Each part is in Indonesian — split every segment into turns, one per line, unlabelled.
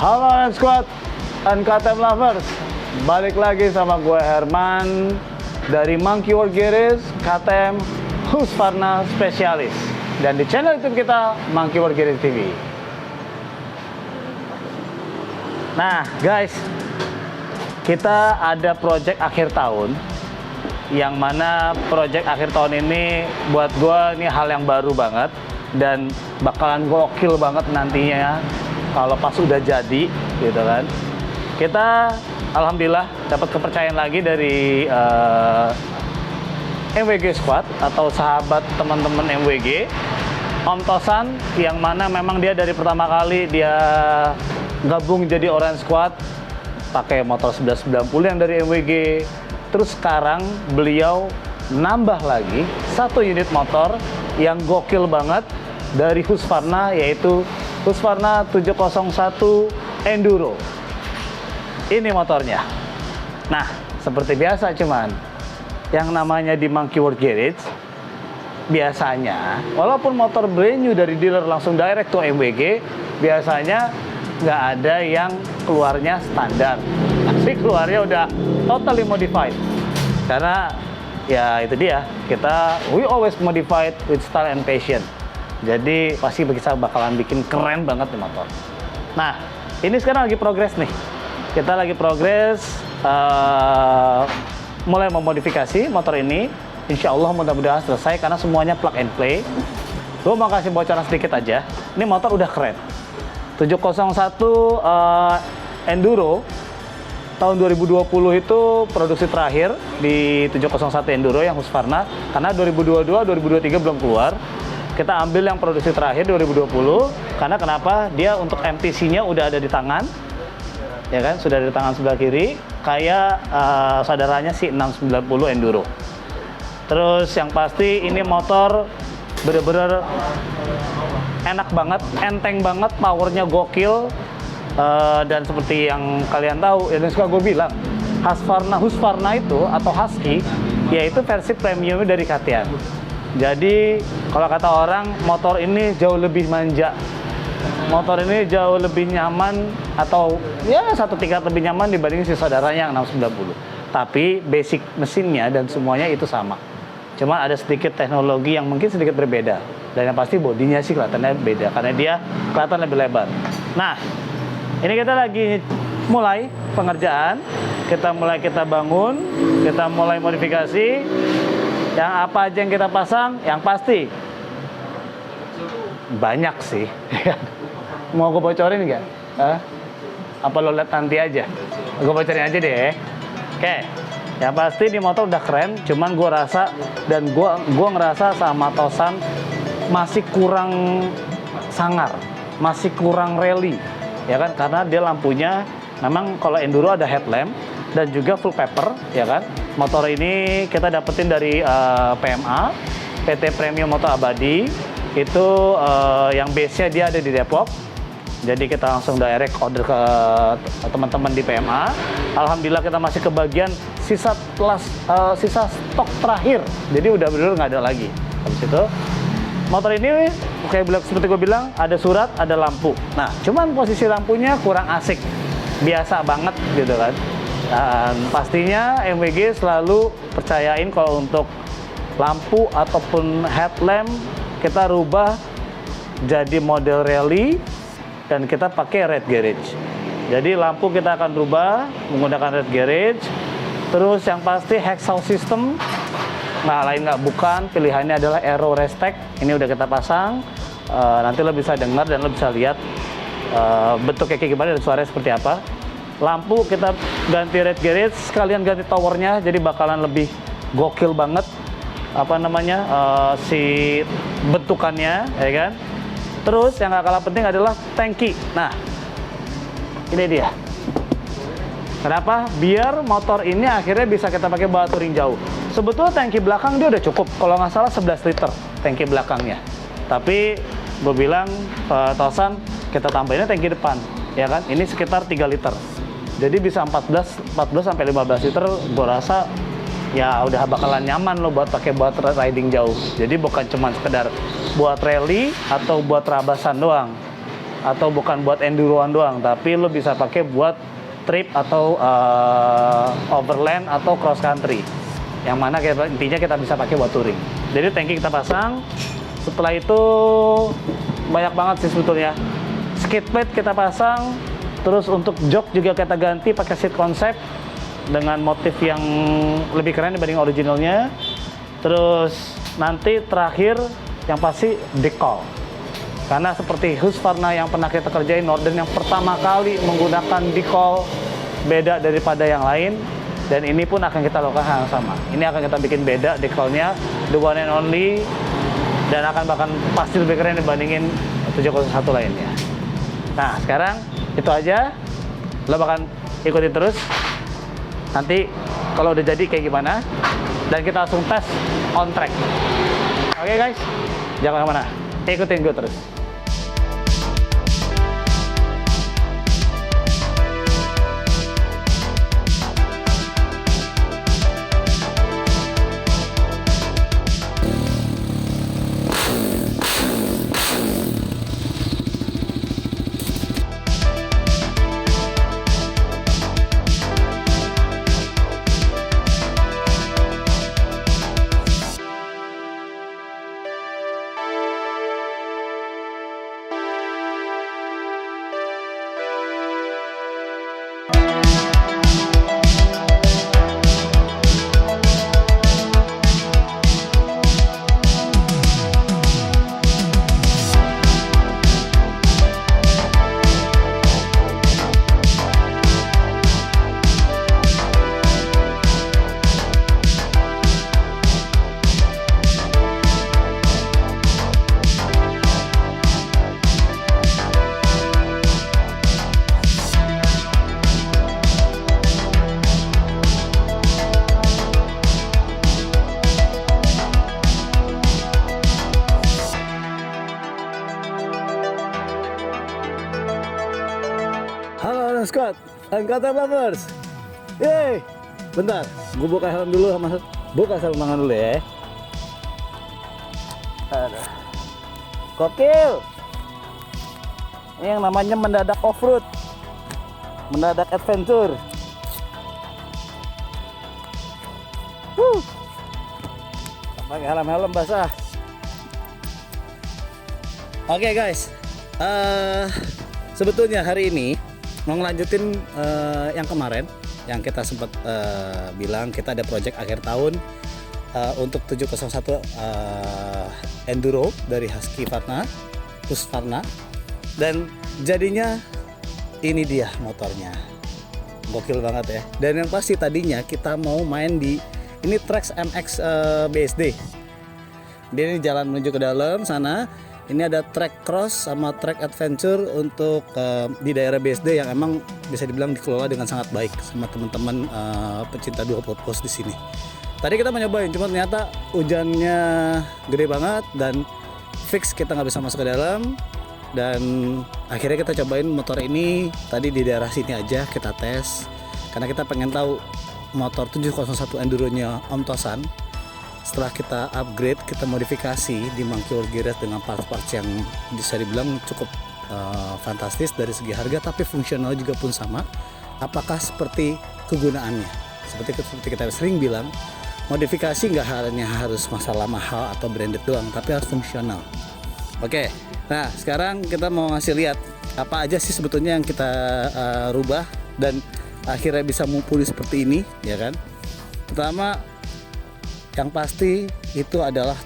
Halo Squad and KTM Lovers, balik lagi sama gue Herman dari Monkey World Garage KTM Husqvarna Spesialis dan di channel YouTube kita Monkey World Garage TV. Nah guys, kita ada project akhir tahun, yang mana project akhir tahun ini buat gue ini hal yang baru banget dan bakalan gokil banget nantinya kalau pas udah jadi, gitu kan. Kita alhamdulillah dapat kepercayaan lagi dari MWG Squad atau sahabat teman-teman MWG, Om Tosan, yang mana memang dia dari pertama kali dia gabung jadi Orange Squad pakai motor 1190 yang dari MWG. Terus sekarang beliau nambah lagi satu unit motor yang gokil banget dari Husqvarna, yaitu Husqvarna 701 Enduro. Ini motornya. Nah, seperti biasa cuman yang namanya di Monkey World Garage, biasanya walaupun motor brand new dari dealer langsung direct to MWG, biasanya nggak ada yang keluarnya standar, pasti keluarnya udah totally modified. Karena ya itu dia, we always modified with style and passion. Jadi pasti kita bakalan bikin keren banget nih motor. Nah, ini sekarang lagi progres nih. Kita lagi progres mulai memodifikasi motor ini. Insya Allah mudah-mudahan selesai karena semuanya plug and play. Gue mau kasih bocoran sedikit aja. Ini motor udah keren. 701 Enduro tahun 2020 itu produksi terakhir di 701 Enduro yang Husqvarna, karena 2022 2023 belum keluar. Kita ambil yang produksi terakhir 2020 karena kenapa? Dia untuk MTC-nya udah ada di tangan, ya kan, sudah ada di tangan sebelah kiri, kayak saudaranya si 690 Enduro. Terus yang pasti ini motor bener-bener enak banget, enteng banget, powernya gokil. Dan seperti yang kalian tahu, yang suka gue bilang, Husqvarna itu atau Husky, yaitu versi premium dari KTM. Jadi kalau kata orang, motor ini jauh lebih manja, motor ini jauh lebih nyaman, atau ya satu tingkat lebih nyaman dibanding si saudaranya yang 690. Tapi basic mesinnya dan semuanya itu sama, cuma ada sedikit teknologi yang mungkin sedikit berbeda. Dan yang pasti bodinya sih kelihatannya beda karena dia kelihatan lebih lebar. Nah, ini kita lagi mulai pengerjaan, kita bangun, kita mulai modifikasi. Yang apa aja yang kita pasang, yang pasti banyak sih. Mau gue bocorin nggak? Apa lo lihat nanti aja? Gue bocorin aja deh. Oke, yang pasti di motor udah keren. Cuman gue rasa dan gue ngerasa sama Tosan masih kurang sangar, masih kurang rally, ya kan? Karena dia lampunya memang kalau enduro ada headlamp dan juga full paper, ya kan? Motor ini kita dapetin dari PMA, PT Premium Motor Abadi. Itu yang base-nya dia ada di Depok. Jadi kita langsung direct order ke teman-teman di PMA. Alhamdulillah kita masih kebagian sisa stok terakhir. Jadi udah bener nggak ada lagi. Habis itu motor ini kayak seperti gue bilang, ada surat, ada lampu. Nah, cuman posisi lampunya kurang asik, biasa banget gitu kan. Dan pastinya MWG selalu percayain kalau untuk lampu ataupun headlamp kita rubah jadi model rally dan kita pakai red garage. Jadi lampu kita akan rubah menggunakan red garage. Terus yang pasti exhaust system bukan, pilihannya adalah Aero Restec. Ini udah kita pasang. Nanti lo bisa dengar dan lo bisa lihat bentuknya kayak gimana dan suaranya seperti apa. Lampu kita ganti red garage, sekalian ganti towernya, jadi bakalan lebih gokil banget si bentukannya, ya kan. Terus yang gak kalah penting adalah tangki. Nah, ini dia. Kenapa? Biar motor ini akhirnya bisa kita pakai bawa touring jauh. Sebetulnya tangki belakang dia udah cukup, kalau nggak salah 11 liter tangki belakangnya. Tapi gue bilang, Tosan, kita tambahinnya tangki depan, ya kan. Ini sekitar 3 liter. Jadi bisa 14 sampai 15 liter, gue rasa ya udah bakalan nyaman lo buat pakai buat riding jauh. Jadi bukan cuma sekedar buat rally atau buat rabasan doang. atau bukan buat enduroan doang, tapi lo bisa pakai buat trip atau overland atau cross country. Yang mana intinya kita bisa pakai buat touring. Jadi tangki kita pasang. Setelah itu banyak banget sih sebetulnya. Skid plate kita pasang. Terus untuk jok juga kita ganti pakai seat concept dengan motif yang lebih keren dibanding originalnya. Terus nanti terakhir yang pasti decal. Karena seperti Husqvarna yang pernah kita kerjain, Norden yang pertama kali menggunakan decal beda daripada yang lain. Dan ini pun akan kita lakukan hal yang sama. Ini akan kita bikin beda decalnya, the one and only, dan akan bahkan pasti lebih keren dibandingin 701 lainnya. Nah, sekarang itu aja. Lo bakal ikutin terus. Nanti kalau udah jadi kayak gimana, dan kita langsung tes on track. Oke guys, jangan kemana, ikutin gue terus.
Halo Scott, Angkatan Lovers. Yeay, bentar, gue buka helm dulu sama buka sarung tangan dulu ya. Aduh. Gokil. Ini yang namanya mendadak off-road, mendadak adventure. Pakai helm basah. Oke guys, sebetulnya hari ini mau ngelanjutin yang kemarin yang kita sempat bilang kita ada project akhir tahun untuk 701 Enduro dari Husqvarna, dan jadinya ini dia motornya, gokil banget ya. Dan yang pasti tadinya kita mau main di ini Trax MX BSD. Dia ini jalan menuju ke dalam sana. Ini ada track cross sama track adventure untuk di daerah BSD yang emang bisa dibilang dikelola dengan sangat baik sama teman-teman pecinta dual purpose di sini. Tadi kita mau nyobain, cuma ternyata hujannya gede banget dan fix kita nggak bisa masuk ke dalam. Dan akhirnya kita cobain motor ini tadi di daerah sini aja kita tes, karena kita pengen tahu motor 701 Enduro-nya Om Tosan. Setelah kita upgrade, kita modifikasi di Monkey World Garage dengan parts-parts yang bisa dibilang cukup fantastis dari segi harga, tapi fungsional juga pun sama. Apakah seperti kegunaannya? Seperti kita sering bilang, modifikasi nggak hanya harus masalah mahal atau branded doang, tapi harus fungsional. Oke, nah sekarang kita mau ngasih lihat apa aja sih sebetulnya yang kita rubah dan akhirnya bisa mumpuni seperti ini, ya kan? Pertama, yang pasti itu adalah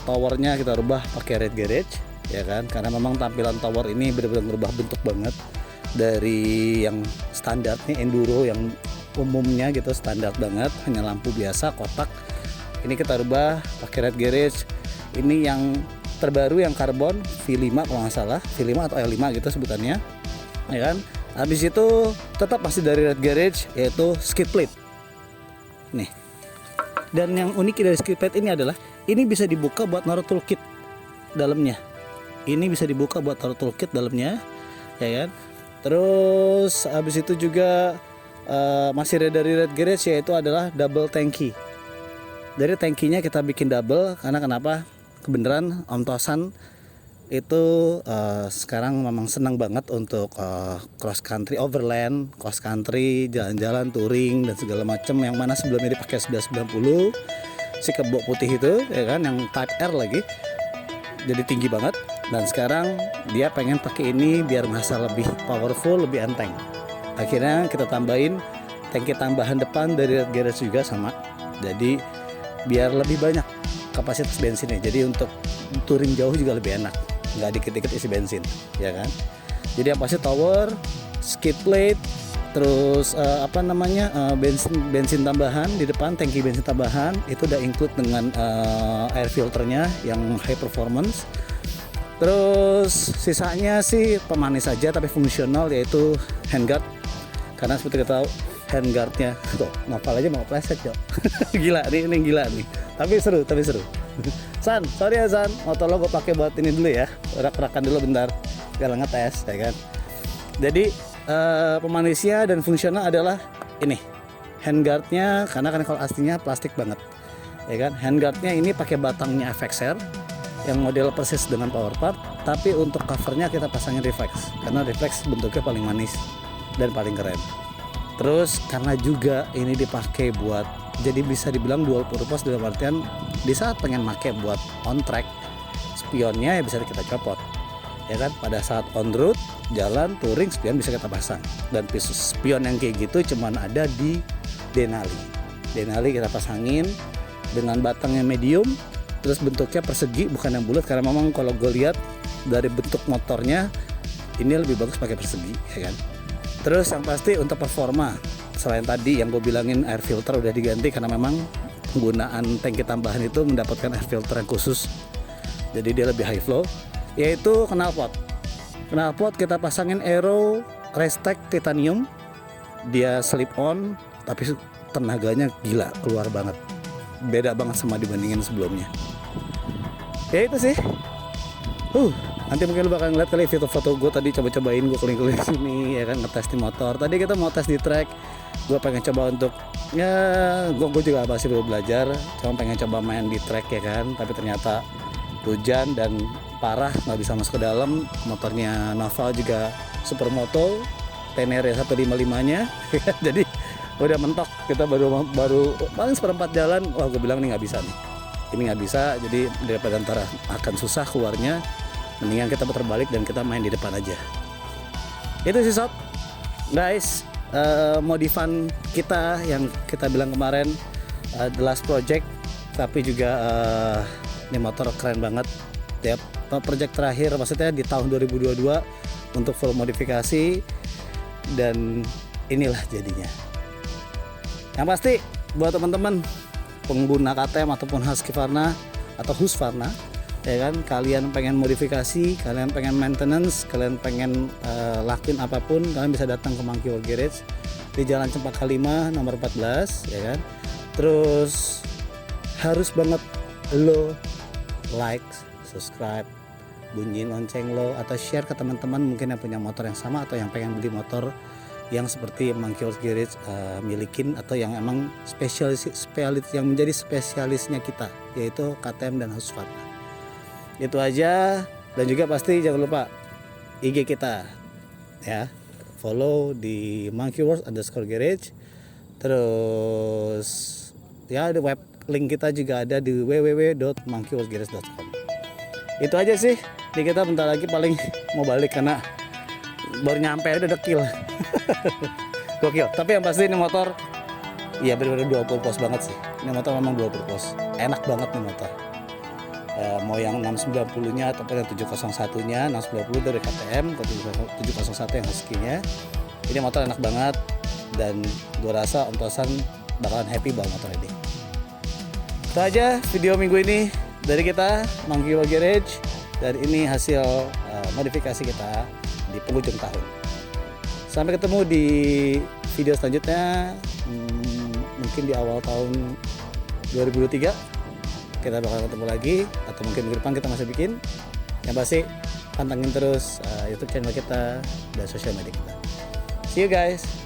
towernya kita rubah pakai red garage, ya kan, karena memang tampilan tower ini benar-benar merubah bentuk banget dari yang standarnya enduro yang umumnya gitu, standar banget, hanya lampu biasa kotak. Ini kita rubah pakai red garage. Ini yang terbaru yang karbon V5 kalau nggak salah, V5 atau L5 gitu sebutannya, ya kan. Habis itu tetap masih dari red garage, yaitu skid plate nih. Dan yang unik dari skid plate ini adalah ini bisa dibuka buat naruh toolkit dalamnya. Ini bisa dibuka buat naruh toolkit dalamnya, ya kan. Terus habis itu juga masih dari red garage, yaitu adalah double tanki. Dari tankinya kita bikin double karena kenapa? Kebenaran Om Tosan itu sekarang memang senang banget untuk cross country overland, cross country, jalan-jalan, touring dan segala macam, yang mana sebelumnya dipakai 1190 si kebo putih itu ya kan, yang type R lagi, jadi tinggi banget. Dan sekarang dia pengen pakai ini biar masa lebih powerful, lebih enteng. Akhirnya kita tambahin tangki tambahan depan dari Red Garage juga sama, jadi biar lebih banyak kapasitas bensinnya, jadi untuk touring jauh juga lebih enak, nggak dikit-dikit isi bensin ya kan. Jadi yang pasti tower, skid plate, terus bensin tambahan di depan, tangki bensin tambahan itu udah include dengan air filternya yang high performance. Terus sisanya sih pemanis saja tapi fungsional, yaitu handguard, karena seperti kita tahu handguardnya tuh ngapal aja mau pleset yo. Gila nih, ini gila nih, tapi seru. San, sorry ya San, motor lo gue pakai buat ini dulu ya, rak-rakan dulu bentar, biar ngetes ya kan. Jadi pemanisnya dan fungsional adalah ini handguardnya, karena kan kalau aslinya plastik banget ya kan. Handguardnya ini pakai batangnya FXR yang model persis dengan power part, tapi untuk covernya kita pasangin reflex, karena reflex bentuknya paling manis dan paling keren. Terus karena juga ini dipakai buat, jadi bisa dibilang dual purpose, dalam artian di saat pengen pakai buat on track, spionnya ya bisa kita copot ya kan. Pada saat on road, jalan, touring, spion bisa kita pasang. Dan spion yang kayak gitu cuman ada di Denali. Denali kita pasangin dengan batangnya medium, terus bentuknya persegi bukan yang bulat, karena memang kalau gue lihat dari bentuk motornya ini lebih bagus pakai persegi ya kan. Terus yang pasti untuk performa, selain tadi yang gue bilangin air filter udah diganti, karena memang penggunaan tangki tambahan itu mendapatkan air filter yang khusus, jadi dia lebih high flow. Yaitu knalpot kita pasangin Aero Restec titanium, dia slip on tapi tenaganya gila, keluar banget, beda banget sama dibandingin sebelumnya. Ya itu sih. Nanti mungkin lu bakal ngeliat kali foto-foto gue tadi coba-cobain gue keliling-keliling sini ya kan, ngetes di motor. Tadi kita mau tes di track, gue pengen coba untuk gue juga masih belum belajar, cuma pengen coba main di track ya kan. Tapi ternyata hujan dan parah, nggak bisa masuk ke dalam. Motornya Naval juga Supermoto Tenere 155-nya jadi udah mentok. Kita baru paling seperempat jalan, wah gue bilang ini nggak bisa nih, ini nggak bisa. Jadi daripada antara akan susah keluarnya, mendingan kita putar balik dan kita main di depan aja. Itu sih sob guys, modifan kita yang kita bilang kemarin the last project, tapi juga ini motor keren banget ya. Project terakhir maksudnya di tahun 2022 untuk full modifikasi, dan inilah jadinya. Yang pasti buat teman-teman pengguna KTM ataupun Husqvarna atau Husqvarna ya kan, kalian pengen modifikasi, kalian pengen maintenance, kalian pengen lakuin apapun, kalian bisa datang ke Monkey World Garage di Jalan Cempaka 5 nomor 14 ya kan. Terus harus banget lo like, subscribe, bunyiin lonceng lo, atau share ke teman-teman mungkin yang punya motor yang sama atau yang pengen beli motor yang seperti Monkey World Garage milikin, atau yang emang spesialis yang menjadi spesialisnya kita, yaitu KTM dan Husqvarna. Itu aja. Dan juga pasti jangan lupa IG kita ya, follow di monkeyworld_garage. Terus ya di web link kita juga ada di www.monkeyworldgarage.com. Itu aja sih. Di kita bentar lagi paling mau balik karena baru nyampe udah dekil. Gokil. Tapi yang pasti ini motor ya benar-benar dual purpose banget sih. Ini motor memang dual purpose. Enak banget nih motor. Mau yang 690-nya ataupun yang 701-nya, 690 dari KTM, 701 yang Husky-nya. Ini motor enak banget dan gue rasa Om Tosan bakalan happy banget motor ini. Itu aja video minggu ini dari kita Monkey World Garage, dan ini hasil modifikasi kita di penghujung tahun. Sampai ketemu di video selanjutnya, mungkin di awal tahun 2023 kita bakal ketemu lagi, atau mungkin minggu depan kita masih bikin. Yang pasti pantengin terus YouTube channel kita dan sosial media kita. See you guys.